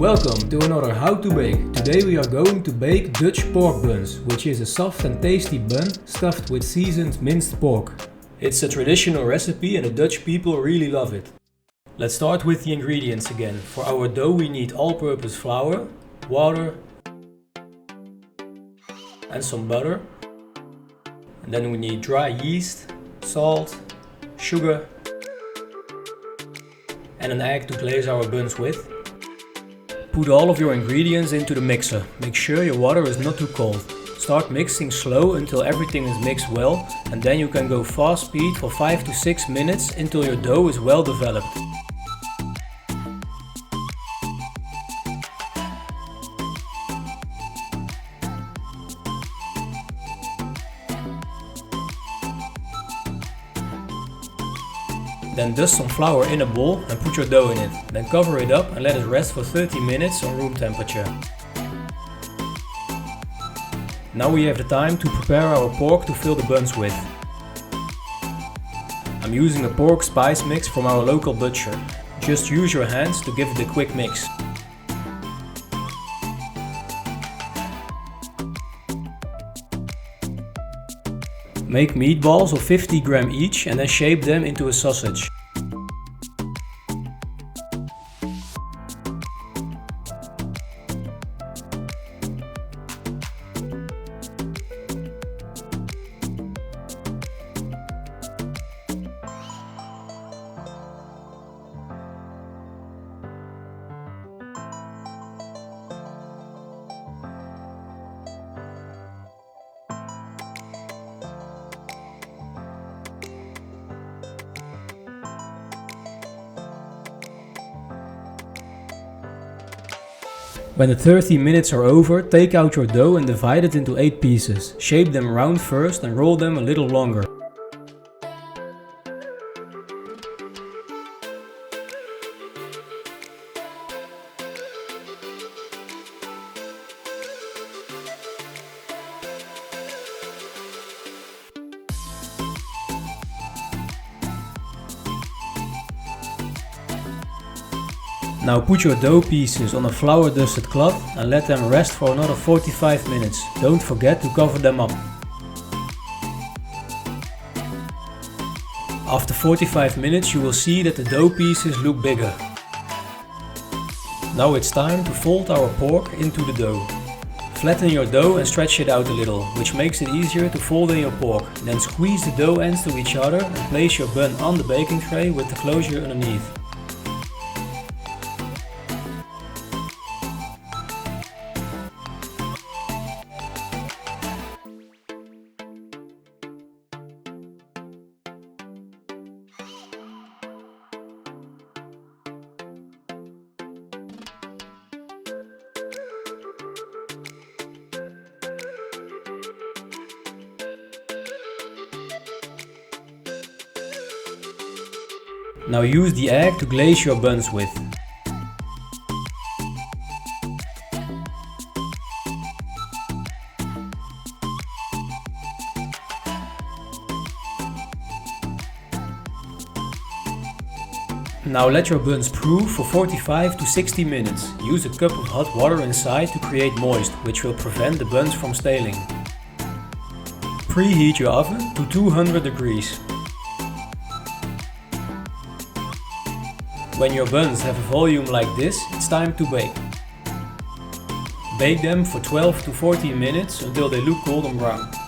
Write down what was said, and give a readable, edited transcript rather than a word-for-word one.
Welcome to another How to Bake. Today we are going to bake Dutch pork buns, which is a soft and tasty bun stuffed with seasoned minced pork. It's a traditional recipe and the Dutch people really love it. Let's start with the ingredients again. For our dough we need all-purpose flour, water and some butter. And then we need dry yeast, salt, sugar and an egg to glaze our buns with. Put all of your ingredients into the mixer. Make sure your water is not too cold. Start mixing slow until everything is mixed well, and then you can go fast speed for 5 to 6 minutes until your dough is well developed. Then dust some flour in a bowl and put your dough in it. Then cover it up and let it rest for 30 minutes on room temperature. Now we have the time to prepare our pork to fill the buns with. I'm using a pork spice mix from our local butcher. Just use your hands to give it a quick mix. Make meatballs of 50 grams each and then shape them into a sausage. When the 30 minutes are over, take out your dough and divide it into 8 pieces. Shape them round first and roll them a little longer. Now put your dough pieces on a flour dusted cloth and let them rest for another 45 minutes. Don't forget to cover them up. After 45 minutes you will see that the dough pieces look bigger. Now it's time to fold our pork into the dough. Flatten your dough and stretch it out a little, which makes it easier to fold in your pork. Then squeeze the dough ends to each other and place your bun on the baking tray with the closure underneath. Now use the egg to glaze your buns with. Now let your buns proof for 45 to 60 minutes. Use a cup of hot water inside to create moist, which will prevent the buns from staling. Preheat your oven to 200 degrees. When your buns have a volume like this, it's time to bake. Bake them for 12 to 14 minutes until they look golden brown.